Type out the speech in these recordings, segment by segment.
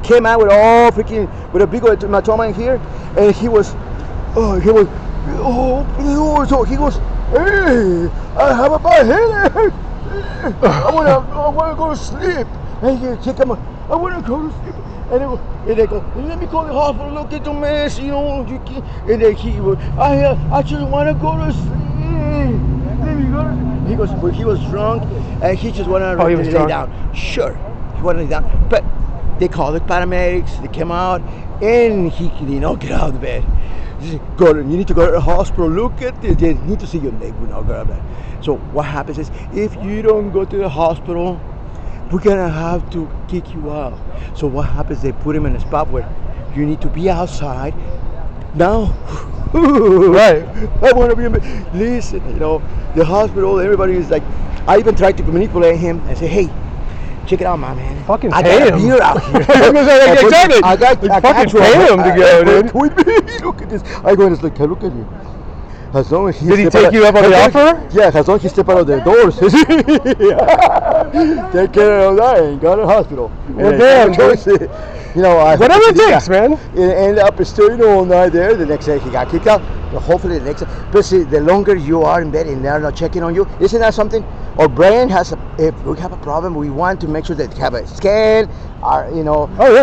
came out with all freaking with a big hematoma in here, and he was, so he goes, hey, I have a bad headache. I wanna go to sleep. And he come on, I wanna go to sleep. And they go, let me call the hospital. Look at the mess, you know. You can't. And then he goes, I just wanna go to sleep. Let me go to sleep. He goes, but he was drunk, and he just wanted to lay down. Sure, he wanted to lay down, but they called the paramedics. They came out, and he did not get out of the bed. You need to go to the hospital. Look at this. They need to see your leg when I go out of bed. So what happens is, if you don't go to the hospital, we're gonna have to kick you out. So what happens? They put him in a spot where you need to be outside. Now, right? I want to be. Listen, you know, the hospital. Everybody is like. I even tried to manipulate him and say, "Hey, check it out, my man. Fucking I pay got him. a beer out here. Exactly. I got fucking pay him to go, dude. With me. Look at this. I go and it's like, look at you. As long as he did he take you up on the offer? Yeah, as long as he step out of the doors. Take care of that and go to the hospital. Well, damn, you know, whatever it takes, man. It ended up staying all night there. The next day he got kicked out. But hopefully the next day. But see, the longer you are in bed and they're not checking on you, isn't that something? Our brain has if we have a problem, we want to make sure that they have a scan, or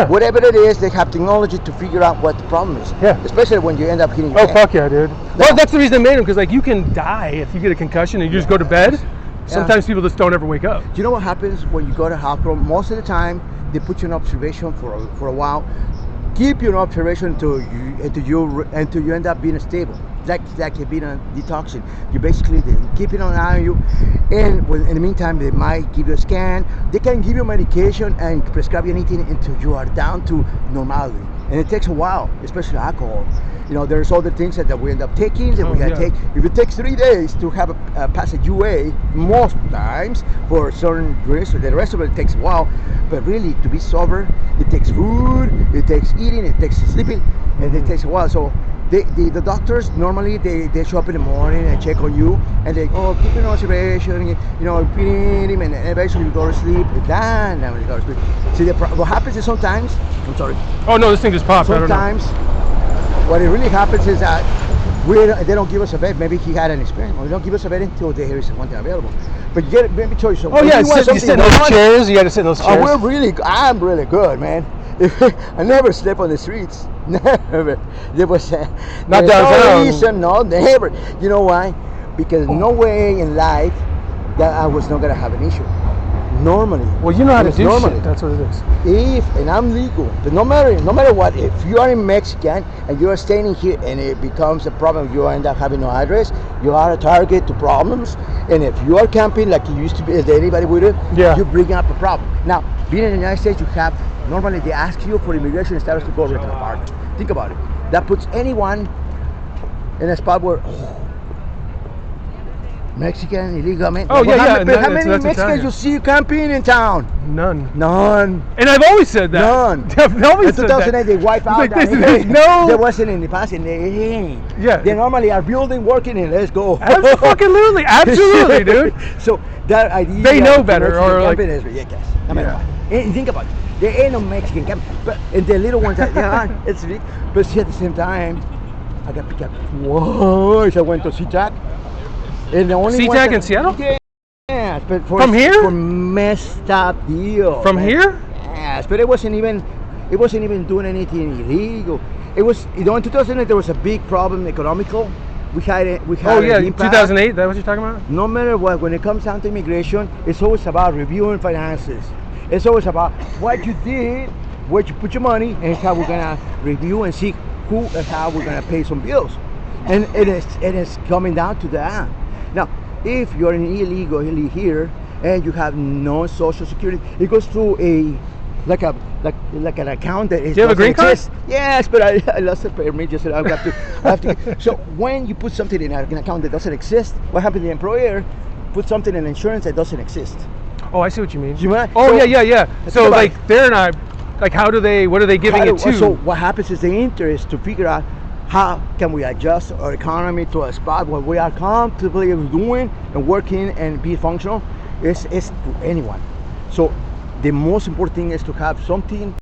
whatever it is, they have technology to figure out what the problem is. Yeah. Especially when you end up hitting your Oh, head. fuck yeah, dude. Well, that's the reason they made them, because like you can die if you get a concussion and you just go to bed. Sometimes people just don't ever wake up. Do you know what happens when you go to hospital? Most of the time, they put you in observation for a while, keep you in observation until you end up being stable. Like being a detoxin. You basically keep it on an eye on you, and in the meantime, they might give you a scan. They can give you medication and prescribe you anything until you are down to normality. And it takes a while, especially alcohol. You know, there's other things that we end up taking that we take. If it takes 3 days to have pass a UA, most times for certain drinks, the rest of it takes a while. But really, to be sober, it takes food, it takes eating, it takes sleeping, and it takes a while. So the doctors normally they show up in the morning and check on you, and they keep an observation, you know, feeding him, and eventually you go to sleep. Then you go to sleep. See, what happens is sometimes. I'm sorry. Oh no, this thing just popped. Sometimes, what it really happens is that they don't give us a bed. Maybe he had an experience. Or they don't give us a bed until there is one thing available. But you get maybe choice. So you sit in those chairs. You got to sit in those chairs. I'm really good, man. I never slept on the streets. Never. There was not downtown. No reason, no, never. You know why? Because no way in life that I was not gonna have an issue. Normally. Well, you know how to do shit. That's what it is. And I'm legal, but no matter what, if you are in Mexican and you are staying in here and it becomes a problem, you end up having no address, you are a target to problems. And if you are camping like you used to be, as anybody would have, you bring up a problem. Now, being in the United States, you have normally they ask you for immigration status to go rent an apartment. Think about it. That puts anyone in a spot where Mexican, illegal, man. Oh, but yeah. How many Mexicans you see camping in town? None. And I've always said that. None. I've always said that. In 2008, they wipe out that. There wasn't in the past. They normally are building, working, and let's go. Absolutely, dude. So that idea. They know better. Or like, is ridiculous. I mean, think about it. There ain't no Mexican camp, but and the little ones that it's big. But see, at the same time, I got picked up twice. I went to SeaTac. And the only SeaTac in Seattle? Yes, but from here? For messed up deal. From here? Yes, but it wasn't even doing anything illegal. It was, in 2008 there was a big problem economical. We had 2008. That what you're talking about? No matter what, when it comes down to immigration, it's always about reviewing finances. It's always about what you did, where you put your money, and how we're gonna review and see who and how we're gonna pay some bills. And it is coming down to that. Now, if you're illegally here and you have no social security, it goes through like an account that is. Do you have a green card? Yes, but I lost the permit. Just I have to. So when you put something in an account that doesn't exist, what happens? The employer puts something in insurance that doesn't exist. Oh, I see what you mean. Yeah. So like they're not like what are they giving it to? So what happens is the interest to figure out how can we adjust our economy to a spot where we are comfortably doing and working and be functional. It's to anyone. So the most important thing is to have something